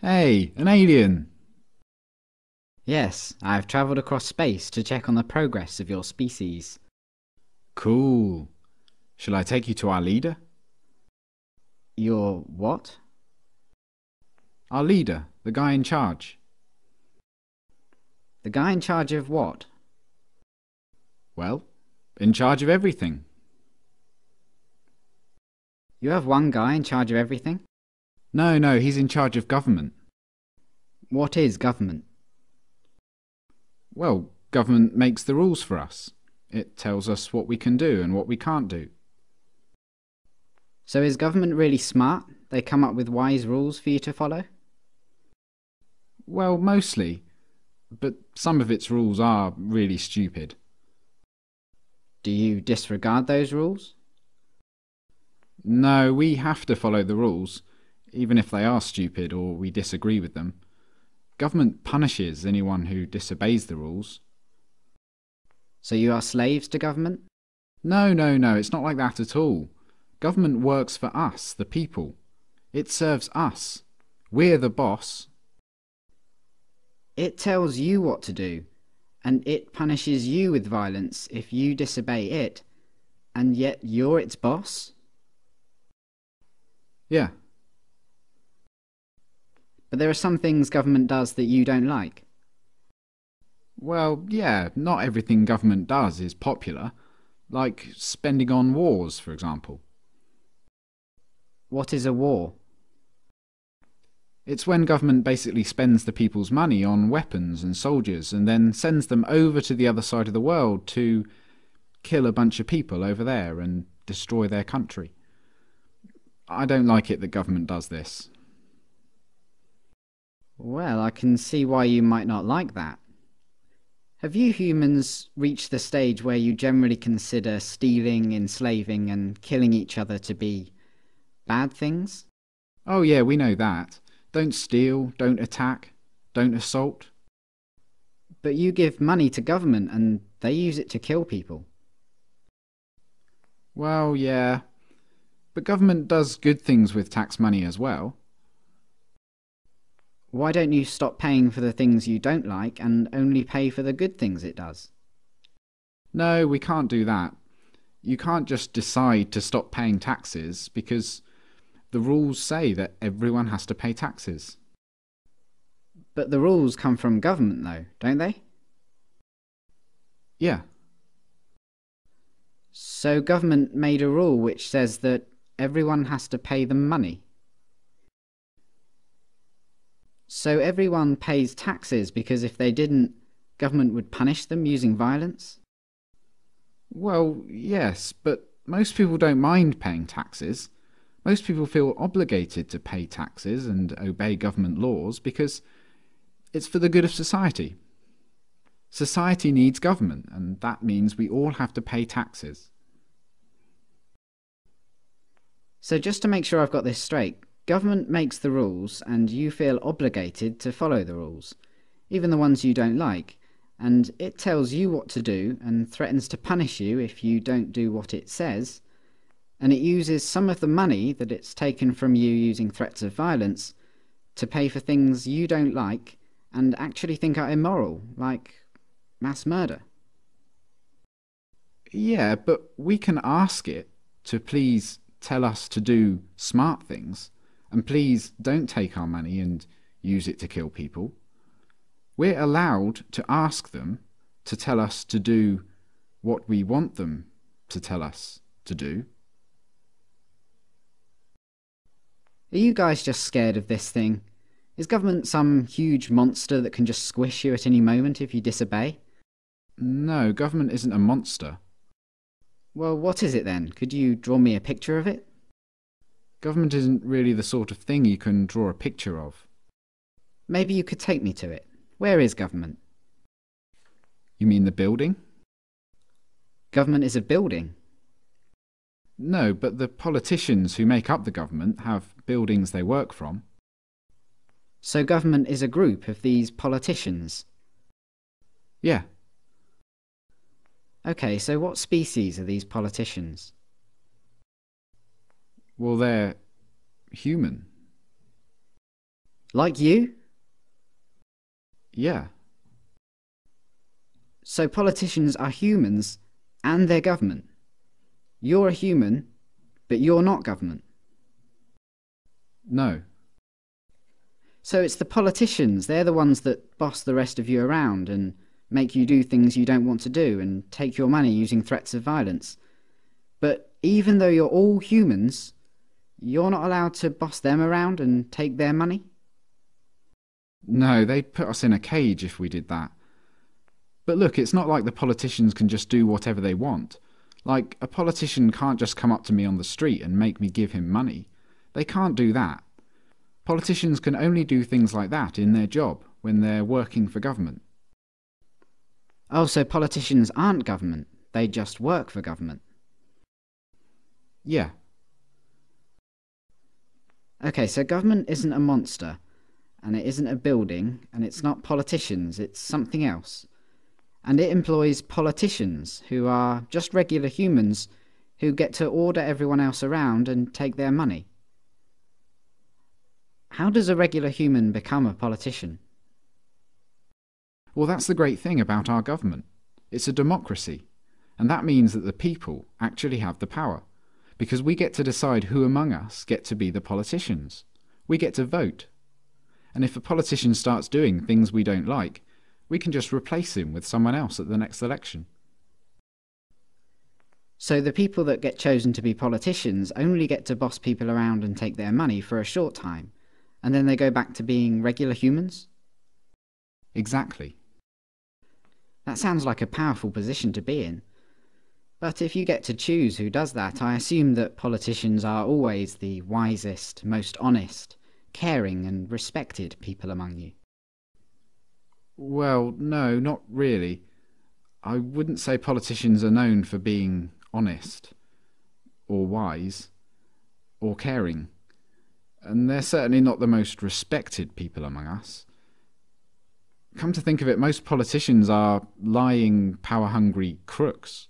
Hey, an alien! Yes, I've travelled across space to check on the progress of your species. Cool. Shall I take you to our leader? Your what? Our leader, the guy in charge. The guy in charge of what? Well, in charge of everything. You have one guy in charge of everything? No, he's in charge of government. What is government? Well, government makes the rules for us. It tells us what we can do and what we can't do. So is government really smart? They come up with wise rules for you to follow? Well, mostly. But some of its rules are really stupid. Do you disregard those rules? No, we have to follow the rules, even if they are stupid or we disagree with them. Government punishes anyone who disobeys the rules. So you are slaves to government? No, it's not like that at all. Government works for us, the people. It serves us. We're the boss. It tells you what to do, and it punishes you with violence if you disobey it, and yet you're its boss? Yeah. But there are some things government does that you don't like. Well, yeah, not everything government does is popular, like spending on wars, for example. What is a war? It's when government basically spends the people's money on weapons and soldiers and then sends them over to the other side of the world to kill a bunch of people over there and destroy their country. I don't like it that government does this. Well, I can see why you might not like that. Have you humans reached the stage where you generally consider stealing, enslaving, and killing each other to be bad things? Oh yeah, we know that. Don't steal, don't attack, don't assault. But you give money to government and they use it to kill people. Well, yeah. But government does good things with tax money as well. Why don't you stop paying for the things you don't like and only pay for the good things it does? No, we can't do that. You can't just decide to stop paying taxes because the rules say that everyone has to pay taxes. But the rules come from government though, don't they? Yeah. So government made a rule which says that everyone has to pay them money. So everyone pays taxes because if they didn't, government would punish them using violence? Well, yes, but most people don't mind paying taxes. Most people feel obligated to pay taxes and obey government laws because it's for the good of society. Society needs government, and that means we all have to pay taxes. So just to make sure I've got this straight, government makes the rules and you feel obligated to follow the rules, even the ones you don't like, and it tells you what to do and threatens to punish you if you don't do what it says, and it uses some of the money that it's taken from you using threats of violence to pay for things you don't like and actually think are immoral, like mass murder. Yeah, but we can ask it to please tell us to do smart things, and please don't take our money and use it to kill people. We're allowed to ask them to tell us to do what we want them to tell us to do. Are you guys just scared of this thing? Is government some huge monster that can just squish you at any moment if you disobey? No, government isn't a monster. Well, what is it then? Could you draw me a picture of it? Government isn't really the sort of thing you can draw a picture of. Maybe you could take me to it. Where is government? You mean the building? Government is a building. No, but the politicians who make up the government have buildings they work from. So government is a group of these politicians? Yeah. Okay, so what species are these politicians? Well, they're human. Like you? Yeah. So politicians are humans and they're government. You're a human, but you're not government. No. So it's the politicians, they're the ones that boss the rest of you around and make you do things you don't want to do and take your money using threats of violence. But even though you're all humans, you're not allowed to boss them around and take their money? No, they'd put us in a cage if we did that. But look, it's not like the politicians can just do whatever they want. Like, a politician can't just come up to me on the street and make me give him money. They can't do that. Politicians can only do things like that in their job, when they're working for government. Oh, so politicians aren't government, they just work for government. Yeah. Okay, so government isn't a monster, and it isn't a building, and it's not politicians, it's something else. And it employs politicians, who are just regular humans, who get to order everyone else around and take their money. How does a regular human become a politician? Well, that's the great thing about our government. It's a democracy, and that means that the people actually have the power, because we get to decide who among us get to be the politicians. We get to vote. And if a politician starts doing things we don't like, we can just replace him with someone else at the next election. So the people that get chosen to be politicians only get to boss people around and take their money for a short time, and then they go back to being regular humans? Exactly. That sounds like a powerful position to be in. But if you get to choose who does that, I assume that politicians are always the wisest, most honest, caring and respected people among you. Well, no, not really. I wouldn't say politicians are known for being honest, or wise, or caring. And they're certainly not the most respected people among us. Come to think of it, most politicians are lying, power-hungry crooks.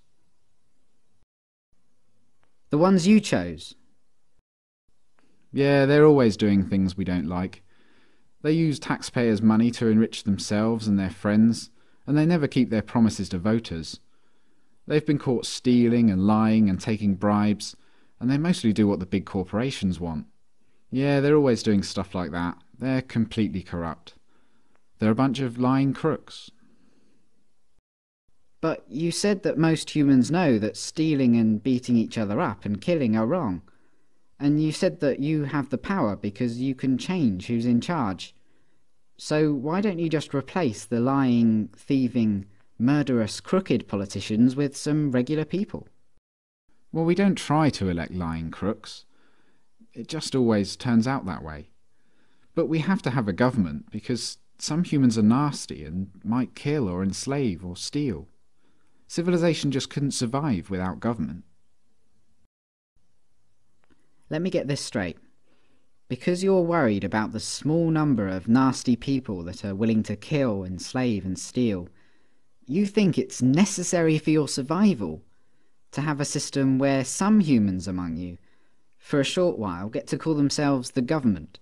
The ones you chose? Yeah, they're always doing things we don't like. They use taxpayers' money to enrich themselves and their friends, and they never keep their promises to voters. They've been caught stealing and lying and taking bribes, and they mostly do what the big corporations want. Yeah, they're always doing stuff like that. They're completely corrupt. They're a bunch of lying crooks. But you said that most humans know that stealing and beating each other up and killing are wrong. And you said that you have the power because you can change who's in charge. So why don't you just replace the lying, thieving, murderous, crooked politicians with some regular people? Well, we don't try to elect lying crooks. It just always turns out that way. But we have to have a government because some humans are nasty and might kill or enslave or steal. Civilization just couldn't survive without government. Let me get this straight. Because you're worried about the small number of nasty people that are willing to kill, enslave and steal, you think it's necessary for your survival to have a system where some humans among you, for a short while, get to call themselves the government,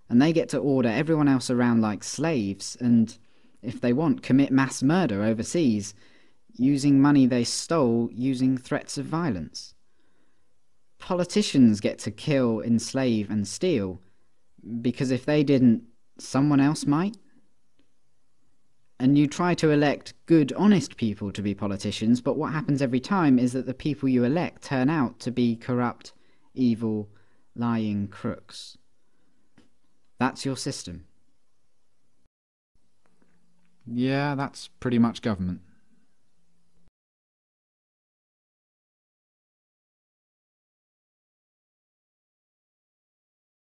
and they get to order everyone else around like slaves and, if they want, commit mass murder overseas, using money they stole using threats of violence. Politicians get to kill, enslave and steal because if they didn't, someone else might. And you try to elect good, honest people to be politicians, but what happens every time is that the people you elect turn out to be corrupt, evil, lying crooks. That's your system. Yeah, that's pretty much government.